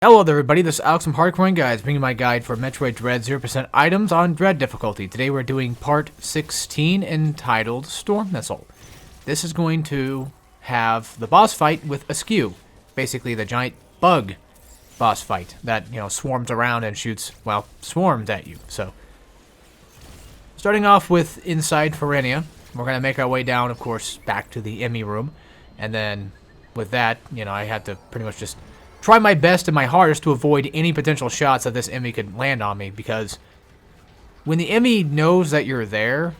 Hello there everybody, this is Alex from Hardcore Guides, bringing my guide for Metroid Dread 0% items on Dread difficulty. Today we're doing part 16 entitled Storm Missile. This is going to have the boss fight with Askew, basically the giant bug boss fight that, swarms around and shoots, well, swarms at you. So, starting off with inside Ferenia, we're going to make our way down, of course, back to the Emmy room, and then with that, I had to pretty much just try my best and my hardest to avoid any potential shots that this Emmy could land on me, because when the Emmy knows that you're there,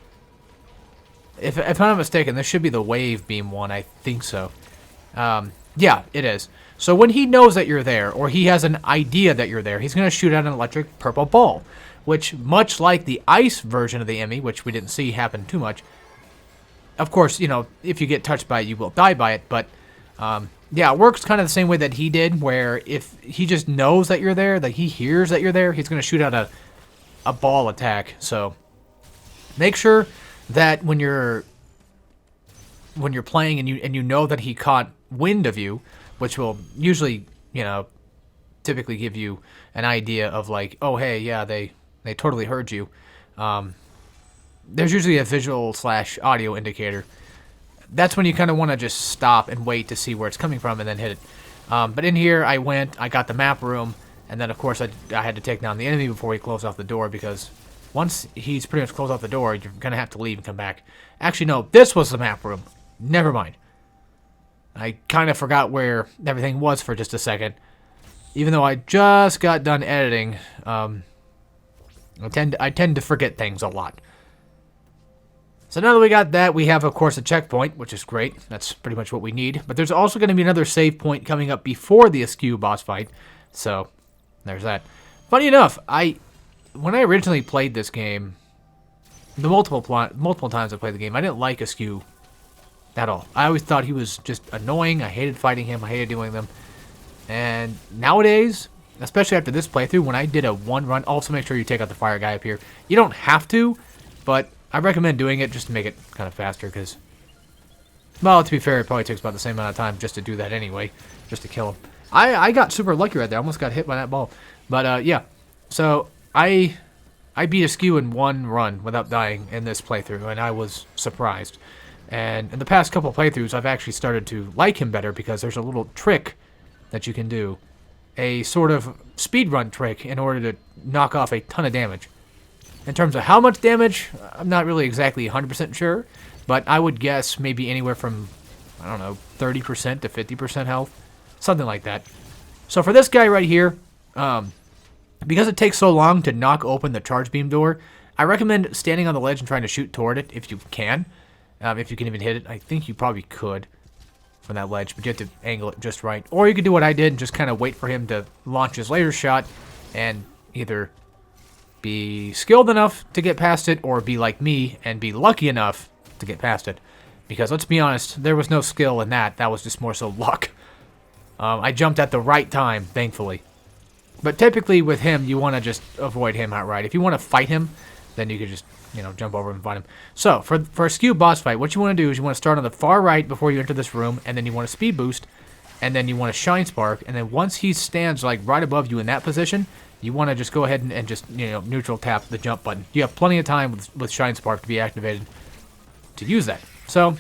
if I'm not mistaken, this should be the wave beam one, I think so. Yeah, it is. So when he knows that you're there, or he has an idea that you're there, he's going to shoot out an electric purple ball, which, much like the ice version of the Emmy, which we didn't see happen too much, of course, if you get touched by it, you will die by it, but yeah, it works kind of the same way that he did, where if he just knows that you're there, that he hears that you're there, he's going to shoot out a ball attack. So make sure that when you're playing and you know that he caught wind of you, which will usually, typically give you an idea of like, oh hey, yeah, they totally heard you. There's usually a visual / audio indicator. That's when you kind of want to just stop and wait to see where it's coming from and then hit it. But in here, I got the map room, and then of course I had to take down the enemy before he closed off the door, because once he's pretty much closed off the door, you're going to have to leave and come back. Actually, no, this was the map room. Never mind. I kind of forgot where everything was for just a second. Even though I just got done editing, I tend to forget things a lot. So now that we got that, we have, of course, a checkpoint, which is great. That's pretty much what we need. But there's also going to be another save point coming up before the Askew boss fight. So, there's that. Funny enough, when I originally played this game, the multiple times I played the game, I didn't like Askew at all. I always thought he was just annoying. I hated fighting him. I hated doing them. And nowadays, especially after this playthrough, when I did a one run, also make sure you take out the fire guy up here. You don't have to, but I recommend doing it just to make it kind of faster, because, well, to be fair, it probably takes about the same amount of time just to do that anyway, just to kill him. I got super lucky right there. I almost got hit by that ball. But, yeah. So, I beat Askew in one run without dying in this playthrough, and I was surprised. And in the past couple playthroughs, I've actually started to like him better, because there's a little trick that you can do. A sort of speedrun trick in order to knock off a ton of damage. In terms of how much damage, I'm not really exactly 100% sure, but I would guess maybe anywhere from, 30% to 50% health, something like that. So for this guy right here, because it takes so long to knock open the charge beam door, I recommend standing on the ledge and trying to shoot toward it if you can. If you can even hit it. I think you probably could from that ledge, but you have to angle it just right. Or you could do what I did and just kind of wait for him to launch his laser shot and either be skilled enough to get past it, or be like me and be lucky enough to get past it. Because let's be honest, there was no skill in that. That was just more so luck. I jumped at the right time, thankfully. But typically with him, you want to just avoid him outright. If you want to fight him, then you could just, jump over and fight him. So, for a Askew boss fight, what you want to do is you want to start on the far right before you enter this room, and then you want to speed boost, and then you want to shine spark, and then once he stands like right above you in that position, you want to just go ahead and just, neutral tap the jump button. You have plenty of time with Shine Spark to be activated to use that. So,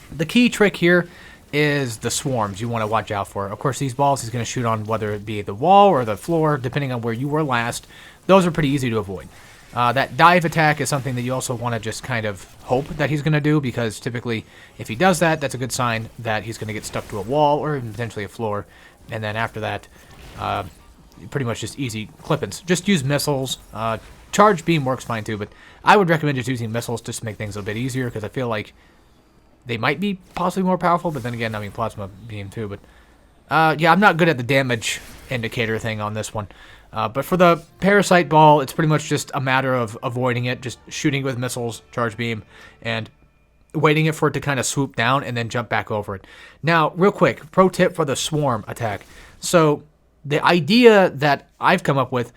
the key trick here is the swarms you want to watch out for. Of course, these balls he's going to shoot on, whether it be the wall or the floor, depending on where you were last. Those are pretty easy to avoid. That dive attack is something that you also want to just kind of hope that he's going to do, because typically, if he does that, that's a good sign that he's going to get stuck to a wall or even potentially a floor. And then after that, pretty much just easy clippings. Just use missiles. Charge beam works fine too, but I would recommend just using missiles just to make things a bit easier, because I feel like they might be possibly more powerful, but then again, plasma beam too. But yeah, I'm not good at the damage indicator thing on this one. But for the parasite ball, it's pretty much just a matter of avoiding it, just shooting with missiles, charge beam, and waiting for it to kind of swoop down and then jump back over it. Now, real quick, pro tip for the swarm attack. So the idea that I've come up with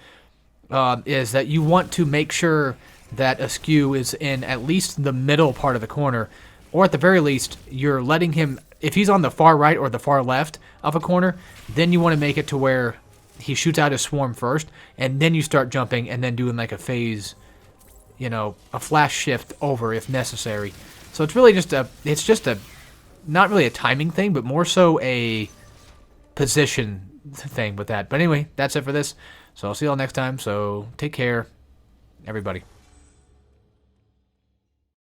is that you want to make sure that Askew is in at least the middle part of the corner, or at the very least, you're letting him, if he's on the far right or the far left of a corner, then you want to make it to where he shoots out his swarm first, and then you start jumping, and then doing like a phase, a flash shift over if necessary. So it's really just not really a timing thing, but more so a position thing with that. But anyway, that's it for this. So I'll see you all next time. So take care, everybody.